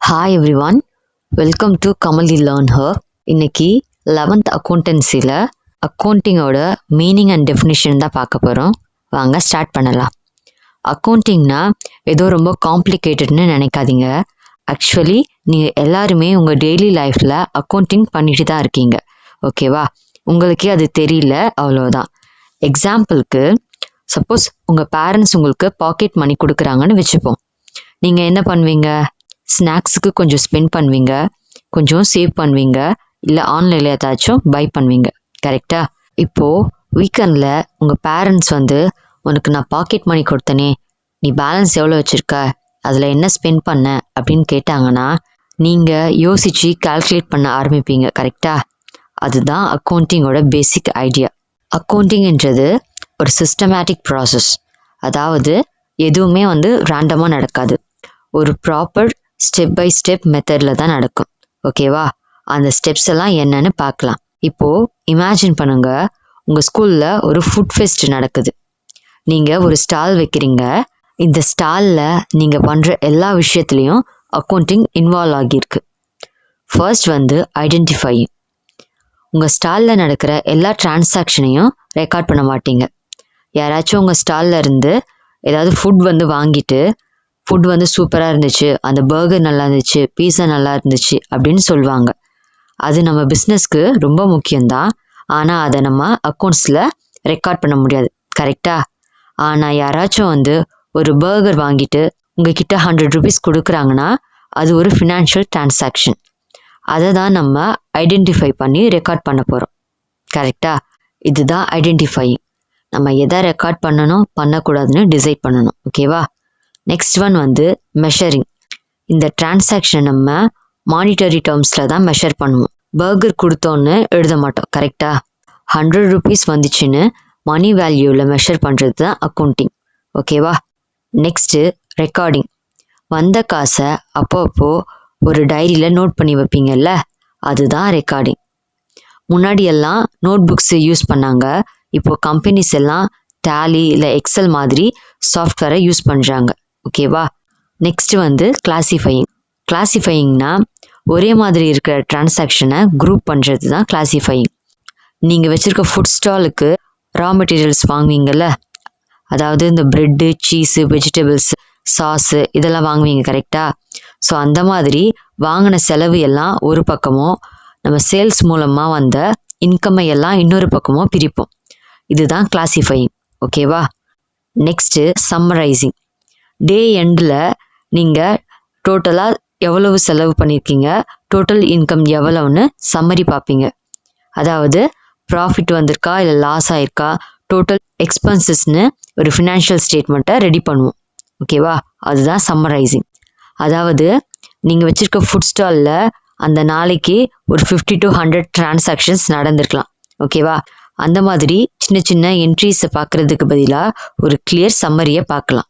Hi everyone, welcome to Kamali learn her. இன்னைக்கு 11th அக்கௌண்டன்சியில் அக்கௌண்டிங்கோட meaning and definition தான் பார்க்க போகிறோம். வாங்க ஸ்டார்ட் பண்ணலாம். அக்கௌண்டிங்னா ஏதோ ரொம்ப காம்ப்ளிகேட்டட்னு நினைக்காதீங்க. ஆக்சுவலி நீங்கள் எல்லாருமே உங்கள் டெய்லி லைஃப்பில் அக்கௌண்டிங் பண்ணிட்டு தான் இருக்கீங்க. ஓகேவா? உங்களுக்கே அது தெரியல, அவ்வளோதான். எக்ஸாம்பிளுக்கு, சப்போஸ் உங்கள் பேரண்ட்ஸ் உங்களுக்கு பாக்கெட் மணி கொடுக்குறாங்கன்னு வச்சுப்போம். நீங்கள் என்ன பண்ணுவீங்க? ஸ்நாக்ஸுக்கு கொஞ்சம் ஸ்பெண்ட் பண்ணுவீங்க, கொஞ்சம் சேவ் பண்ணுவீங்க, இல்லை ஆன்லைனில் ஏதாச்சும் பை பண்ணுவீங்க. கரெக்டா? இப்போது வீக்கெண்டில் உங்கள் பேரண்ட்ஸ் உனக்கு நான் பாக்கெட் மணி கொடுத்தனே, நீ பேலன்ஸ் எவ்வளோ வச்சுருக்க, அதில் என்ன ஸ்பெண்ட் பண்ண அப்படின்னு கேட்டாங்கன்னா நீங்கள் யோசித்து கால்குலேட் பண்ண ஆரம்பிப்பீங்க. கரெக்டா? அதுதான் அக்கௌண்டிங்கோட பேசிக் ஐடியா. அக்கௌண்டிங்ன்றது ஒரு சிஸ்டமேட்டிக் ப்ராசஸ். அதாவது எதுவுமே ரேண்டமாக நடக்காது. ஒரு ப்ராப்பர் ஸ்டெப் பை ஸ்டெப் மெத்தடில் தான் நடக்கும். ஓகேவா? அந்த ஸ்டெப்ஸ் எல்லாம் என்னன்னு பார்க்கலாம். இப்போது இமேஜின் பண்ணுங்க, உங்கள் ஸ்கூலில் ஒரு ஃபுட் ஃபெஸ்ட் நடக்குது. நீங்கள் ஒரு ஸ்டால் வைக்கிறீங்க. இந்த ஸ்டாலில் நீங்கள் பண்ணுற எல்லா விஷயத்துலையும் அக்கௌண்டிங் இன்வால்வ் ஆகியிருக்கு. First identifying. உங்கள் ஸ்டாலில் நடக்கிற எல்லா டிரான்சாக்ஷனையும் ரெக்கார்ட் பண்ண மாட்டீங்க. யாராச்சும் உங்கள் ஸ்டாலில் இருந்து ஏதாவது ஃபுட் வாங்கிட்டு ஃபுட் சூப்பராக இருந்துச்சு, அந்த பர்கர் நல்லா இருந்துச்சு, பீஸா நல்லா இருந்துச்சு அப்படின்னு சொல்லுவாங்க. அது நம்ம பிஸ்னஸ்க்கு ரொம்ப முக்கியம்தான். ஆனால் அதை நம்ம அக்கௌண்ட்ஸில் ரெக்கார்ட் பண்ண முடியாது. கரெக்டா? ஆனால் யாராச்சும் ஒரு பர்கர் வாங்கிட்டு உங்ககிட்ட 100 rupees கொடுக்குறாங்கன்னா அது ஒரு ஃபினான்ஷியல் டிரான்சாக்ஷன். அதை தான் நம்ம ஐடென்டிஃபை பண்ணி ரெக்கார்ட் பண்ண போகிறோம். கரெக்டா? இதுதான் ஐடென்டிஃபையிங். நம்ம எதை ரெக்கார்ட் பண்ணணும் பண்ணக்கூடாதுன்னு டிசைட் பண்ணணும். ஓகேவா? Next one measuring. இந்த டிரான்சாக்ஷன் நம்ம மானிட்டரி டேர்ம்ஸில் தான் மெஷர் பண்ணுவோம். பர்கர் கொடுத்தோன்னு எழுத மாட்டோம். கரெக்டா? 100 rupees வந்துச்சுன்னு மணி வேல்யூவில் மெஷர் பண்ணுறது தான் அக்கௌண்டிங். ஓகேவா? Next recording. வந்த காசை அப்போ ஒரு டைரியில் நோட் பண்ணி வைப்பீங்கல்ல, அதுதான் ரெக்கார்டிங். முன்னாடியெல்லாம் நோட் புக்ஸு யூஸ் பண்ணாங்க. இப்போது கம்பெனிஸ் எல்லாம் டேலி இல்லை எக்ஸல் மாதிரி சாஃப்ட்வேரை யூஸ் பண்ணுறாங்க. ஓகேவா? Next classifying. கிளாசிஃபையிங்னா ஒரே மாதிரி இருக்கிற டிரான்சாக்ஷனை குரூப் பண்ணுறது தான் கிளாசிஃபையிங். நீங்கள் வச்சுருக்க ஃபுட் ஸ்டாலுக்கு ரா மெட்டீரியல்ஸ் வாங்குவீங்கள்ல, அதாவது இந்த ப்ரெட்டு, சீஸு, வெஜிடபிள்ஸ், சாஸு இதெல்லாம் வாங்குவீங்க. கரெக்டாக? ஸோ அந்த மாதிரி வாங்கின செலவு எல்லாம் ஒரு பக்கமும், நம்ம சேல்ஸ் மூலமாக வந்த இன்கம்மை எல்லாம் இன்னொரு பக்கமும் பிரிப்போம். இதுதான் கிளாசிஃபையிங். ஓகேவா? Next summarising. டே எண்டில் நீங்கள் டோட்டலாக எவ்வளவு செலவு பண்ணியிருக்கீங்க, டோட்டல் இன்கம் எவ்வளோன்னு சம்மரி பார்ப்பீங்க. அதாவது ப்ராஃபிட் வந்திருக்கா இல்லை லாஸ் ஆயிருக்கா, டோட்டல் எக்ஸ்பென்சஸ்ன்னு ஒரு ஃபினான்ஷியல் ஸ்டேட்மெண்ட்டை ரெடி பண்ணுவோம். ஓகேவா? அதுதான் சம்மரைசிங். அதாவது நீங்கள் வச்சுருக்க ஃபுட் ஸ்டாலில் அந்த நாளைக்கு ஒரு 50 to 100 டிரான்சாக்ஷன்ஸ் நடந்திருக்கலாம். ஓகேவா? அந்த மாதிரி சின்ன சின்ன என்ட்ரிஸை பார்க்குறதுக்கு பதிலாக ஒரு கிளியர் சம்மரியை பார்க்கலாம்.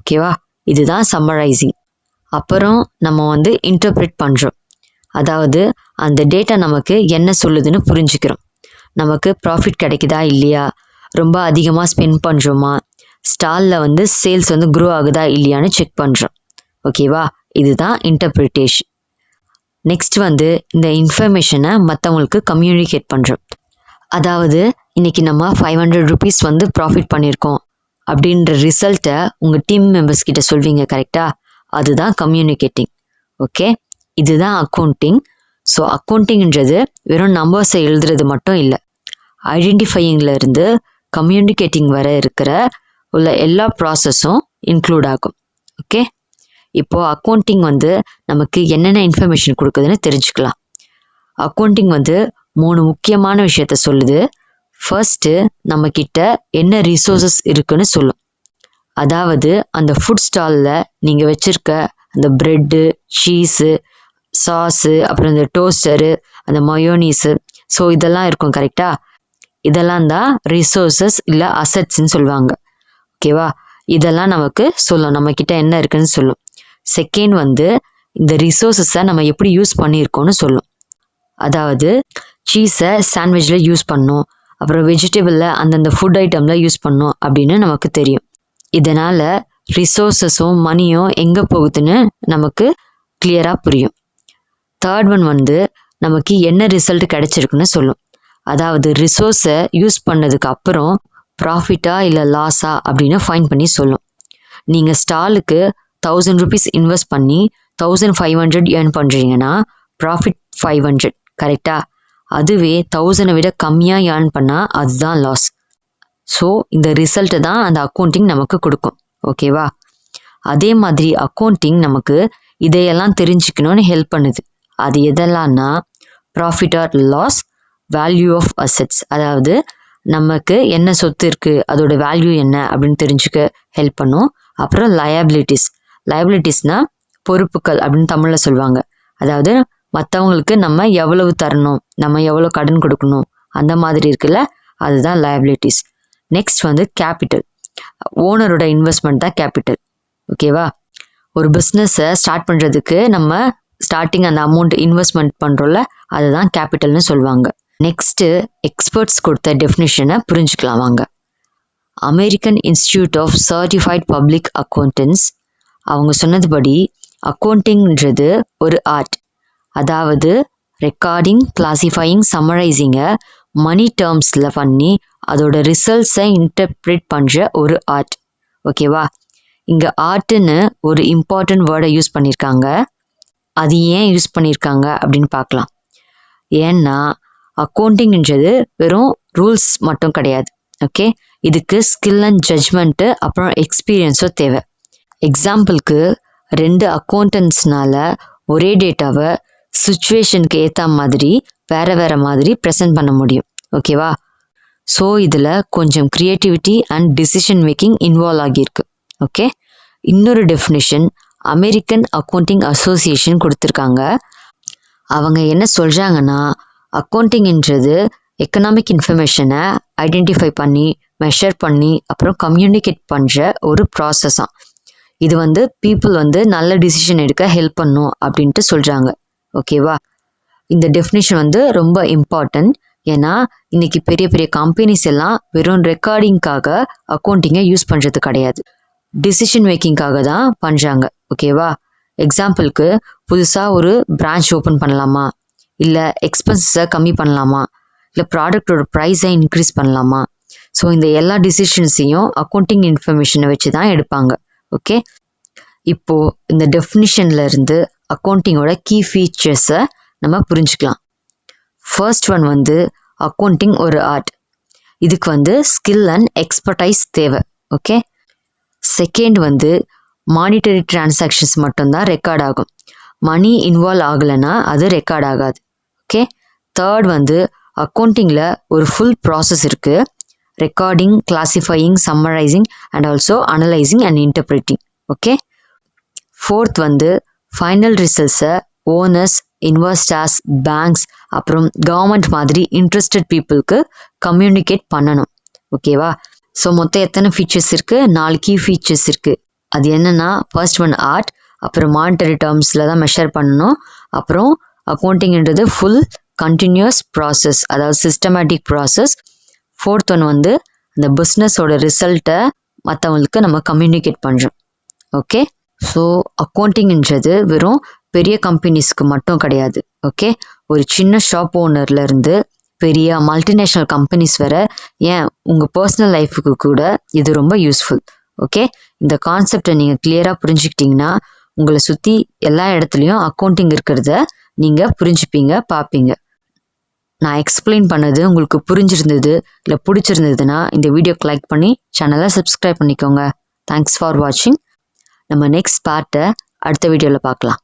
ஓகேவா? இதுதான் சம்மரைசிங். அப்புறம் நம்ம இன்டர்பிரேட் பண்ணுறோம். அதாவது அந்த டேட்டா நமக்கு என்ன சொல்லுதுன்னு புரிஞ்சுக்கிறோம். நமக்கு ப்ராஃபிட் கிடைக்குதா இல்லையா, ரொம்ப அதிகமாக ஸ்பெண்ட் பண்ணுறோமா, ஸ்டாலில் சேல்ஸ் க்ரோ ஆகுதா இல்லையான்னு செக் பண்ணுறோம். ஓகேவா? இதுதான் இன்டர்பிரிட்டேஷன். நெக்ஸ்ட் இந்த இன்ஃபர்மேஷனை மற்றவங்களுக்கு கம்யூனிகேட் பண்ணுறோம். அதாவது இன்னைக்கு நம்ம 500 rupees ப்ராஃபிட் பண்ணியிருக்கோம் அப்படின்ற ரிசல்ட்டை உங்கள் டீம் மெம்பர்ஸ் கிட்ட சொல்வீங்க. கரெக்டாக? அதுதான் கம்யூனிகேட்டிங். ஓகே? இதுதான் அக்கௌண்டிங். ஸோ அக்கௌண்டிங்ன்றது வெறும் நம்பர்ஸை எழுதுறது மட்டும் இல்லை. ஐடென்டிஃபையிங்கில் இருந்து கம்யூனிகேட்டிங் வர இருக்கிற உள்ள எல்லா ப்ராசஸும் இன்க்ளூட் ஆகும். ஓகே? இப்போது அக்கௌண்டிங் நமக்கு என்னென்ன இன்ஃபர்மேஷன் கொடுக்குதுன்னு தெரிஞ்சுக்கலாம். அக்கௌண்டிங் 3 முக்கியமான விஷயத்த சொல்லுது. ஃபர்ஸ்ட்டு நம்மக்கிட்ட என்ன ரிசோர்ஸஸ் இருக்குன்னு சொல்லும். அதாவது அந்த ஃபுட் ஸ்டாலில் நீங்கள் வச்சுருக்க அந்த ப்ரெட்டு, சீஸு, சாஸு, அப்புறம் இந்த டோஸ்டரு, அந்த மயோனீஸு, ஸோ இதெல்லாம் இருக்கும். கரெக்டாக? இதெல்லாம் தான் ரிசோர்ஸஸ் இல்லை அசட்ஸ்ன்னு சொல்லுவாங்க. ஓகேவா? இதெல்லாம் நமக்கு சொல்லும், நம்மக்கிட்ட என்ன இருக்குன்னு சொல்லும். செகண்ட் இந்த ரிசோர்ஸஸை நம்ம எப்படி யூஸ் பண்ணியிருக்கோன்னு சொல்லும். அதாவது சீஸை சாண்ட்விச்சில் யூஸ் பண்ணோம், அப்புறம் வெஜிடபிளில் அந்தந்த ஃபுட் ஐட்டமில் யூஸ் பண்ணோம் அப்படின்னு நமக்கு தெரியும். இதனால் ரிசோர்ஸஸும் மணியும் எங்கே போகுதுன்னு நமக்கு கிளியராக புரியும். தேர்ட் ஒன் வந்து நமக்கு என்ன ரிசல்ட் கிடைச்சிருக்குன்னு சொல்லும். அதாவது ரிசோர்ஸை யூஸ் பண்ணதுக்கு அப்புறம் ப்ராஃபிட்டா இல்லை லாஸா அப்படின்னு ஃபைன் பண்ணி சொல்லும். நீங்கள் ஸ்டாலுக்கு 1000 rupees இன்வெஸ்ட் பண்ணி 1500 ஏர்ன் பண்ணுறீங்கன்னா ப்ராஃபிட் 500, கரெக்டா? அதுவே 1000 விட கம்மியாக ஏர்ன் பண்ணால் அதுதான் லாஸ். ஸோ இந்த ரிசல்ட்டை தான் அந்த அக்கௌண்டிங் நமக்கு கொடுக்கும். ஓகேவா? அதே மாதிரி அக்கௌண்டிங் நமக்கு இதையெல்லாம் தெரிஞ்சுக்கணும்னு ஹெல்ப் பண்ணுது. அது எதெல்லாம்னா profit or loss, value of assets, அதாவது நமக்கு என்ன சொத்து இருக்குது அதோட வேல்யூ என்ன அப்படின்னு தெரிஞ்சுக்க ஹெல்ப் பண்ணும். அப்புறம் லயபிலிட்டிஸ்னால் பொறுப்புகள் அப்படின்னு தமிழில் சொல்லுவாங்க. அதாவது மற்றவங்களுக்கு நம்ம எவ்வளவு தரணும், நம்ம எவ்வளோ கடன் கொடுக்கணும், அந்த மாதிரி இருக்குல்ல, அதுதான் லயபிலிட்டிஸ். நெக்ஸ்ட் வந்து கேபிட்டல். ஓனரோட இன்வெஸ்ட்மெண்ட் தான் கேபிட்டல். ஓகேவா? ஒரு பிஸ்னஸை ஸ்டார்ட் பண்ணுறதுக்கு நம்ம ஸ்டார்டிங் அந்த அமௌண்ட் இன்வெஸ்ட்மெண்ட் பண்ணுறோம்ல, அதுதான் கேபிட்டல்னு சொல்லுவாங்க. நெக்ஸ்ட்டு எக்ஸ்பர்ட்ஸ் கொடுத்த டெஃபினிஷனை புரிஞ்சுக்கலாம் வாங்க. American Institute of Certified Public Accountants அவங்க சொன்னதுபடி அக்கௌண்டிங்கிறது ஒரு ஆர்ட். அதாவது ரெக்கார்டிங், கிளாசிஃபையிங், சம்மரைசிங்கை மணி டேர்ம்ஸில் பண்ணி அதோட ரிசல்ட்ஸை இன்டர்பிரேட் பண்ணுற ஒரு ஆர்ட். ஓகேவா? இங்கே ஆர்ட்டுன்னு ஒரு இம்பார்ட்டன்ட் வேர்டை யூஸ் பண்ணியிருக்காங்க. அது ஏன் யூஸ் பண்ணியிருக்காங்க அப்படின்னு பார்க்கலாம். ஏன்னா அக்கௌண்டிங்ன்றது வெறும் ரூல்ஸ் மட்டும் கிடையாது. ஓகே, இதுக்கு ஸ்கில் அண்ட் ஜட்ஜ்மெண்ட்டு அப்புறம் எக்ஸ்பீரியன்ஸும் தேவை. எக்ஸாம்பிளுக்கு 2 அக்கௌண்டன்ட்ஸ்னால ஒரே டேட்டாவை சுச்சுவேஷனுக்கு ஏற்ற மாதிரி வேறு மாதிரி ப்ரெசென்ட் பண்ண முடியும். ஓகேவா? ஸோ இதில் கொஞ்சம் creativity and decision making involve ஆகியிருக்கு. ஓகே, இன்னொரு டெஃபினிஷன் அமெரிக்கன் அக்கௌண்டிங் அசோசியேஷன் கொடுத்துருக்காங்க. அவங்க என்ன சொல்கிறாங்கன்னா அக்கௌண்டிங்ன்றது எக்கனாமிக் இன்ஃபர்மேஷனை ஐடென்டிஃபை பண்ணி, மெஷர் பண்ணி, அப்புறம் கம்யூனிகேட் பண்ணுற ஒரு ப்ராசஸாக. இது வந்து பீப்புள் வந்து நல்ல டிசிஷன் எடுக்க ஹெல்ப் பண்ணும் அப்படின்ட்டு சொல்கிறாங்க. ஓகேவா? இந்த டெஃபினிஷன் வந்து ரொம்ப இம்பார்ட்டன்ட். ஏன்னா இன்னைக்கு பெரிய பெரிய கம்பெனிஸ் எல்லாம் வெறும் ரெக்கார்டிங்காக அக்கௌண்டிங்கை யூஸ் பண்ணுறது கிடையாது, டிசிஷன் மேக்கிங்காக தான் பண்ணுறாங்க. ஓகேவா? எக்ஸாம்பிளுக்கு புதுசாக ஒரு பிரான்ச் ஓப்பன் பண்ணலாமா, இல்லை எக்ஸ்பென்சஸை கம்மி பண்ணலாமா, இல்லை ப்ராடக்டோட ப்ரைஸை இன்க்ரீஸ் பண்ணலாமா. ஸோ இந்த எல்லா டிசிஷன்ஸையும் அக்கௌண்டிங் இன்ஃபர்மேஷனை வச்சு தான் எடுப்பாங்க. ஓகே, இப்போது இந்த டெஃபினிஷனில் இருந்து அக்கௌண்டிங்கோட கீ ஃபீச்சர்ஸை நம்ம புரிஞ்சுக்கலாம். ஃபர்ஸ்ட் ஒன் வந்து அக்கௌண்டிங் ஒரு ஆர்ட். இதுக்கு வந்து ஸ்கில் அண்ட் எக்ஸ்பர்டைஸ் தேவை. ஓகே, செகண்ட் வந்து மானிட்டரி டிரான்சாக்ஷன்ஸ் மட்டும்தான் ரெக்கார்ட் ஆகும், மணி இன்வால்வ் ஆகலைன்னா அது ரெக்கார்ட் ஆகாது. ஓகே, தேர்ட் வந்து அக்கௌண்டிங்கில் ஒரு ஃபுல் ப்ராசஸ் இருக்குது, recording, classifying, summarising and also analysing and interpreting. Okay, fourth வந்து ஃபைனல் ரிசல்ட்ஸை ஓனர்ஸ், இன்வெஸ்டர்ஸ், பேங்க்ஸ் அப்புறம் கவர்மெண்ட் மாதிரி இன்ட்ரெஸ்டட் பீப்புளுக்கு கம்யூனிகேட் பண்ணணும். ஓகேவா? ஸோ மொத்தம் எத்தனை ஃபீச்சர்ஸ் இருக்குது? 4 கீ ஃபீச்சர்ஸ் இருக்குது. அது என்னென்னா, ஃபர்ஸ்ட் ஒன் ஆர்ட், அப்புறம் மானிட்டரி டேர்ம்ஸில் தான் மெஷர் பண்ணணும், அப்புறம் அக்கௌண்டிங்ன்றது ஃபுல் கண்டினியூஸ் ப்ராசஸ், அதாவது சிஸ்டமேட்டிக் ப்ராசஸ். ஃபோர்த் ஒன் வந்து அந்த பிஸ்னஸோட ரிசல்ட்டை மற்றவங்களுக்கு நம்ம கம்யூனிகேட் பண்ணுறோம். ஓகே, ஸோ அக்கௌண்டிங்ன்றது வெறும் பெரிய கம்பெனிஸ்க்கு மட்டும் கிடையாது. ஓகே, ஒரு சின்ன ஷாப் ஓனர்லேருந்து பெரிய மல்டிநேஷ்னல் கம்பெனிஸ் வர, ஏன் உங்கள் பர்சனல் லைஃபுக்கு கூட இது ரொம்ப யூஸ்ஃபுல். ஓகே, இந்த கான்செப்டை நீங்கள் கிளியராக புரிஞ்சுக்கிட்டிங்கன்னா உங்களை சுற்றி எல்லா இடத்துலையும் அக்கௌண்டிங் இருக்கிறத நீங்கள் புரிஞ்சுப்பீங்க, பார்ப்பீங்க. நான் எக்ஸ்பிளைன் பண்ணது உங்களுக்கு புரிஞ்சிருந்தது இல்லை பிடிச்சிருந்ததுன்னா இந்த வீடியோக்கு லைக் பண்ணி சேனலை சப்ஸ்கிரைப் பண்ணிக்கோங்க. தேங்க்ஸ் ஃபார் வாட்சிங். நம்ம நெக்ஸ்ட் பார்ட்டை அடுத்த வீடியோவில் பார்க்கலாம்.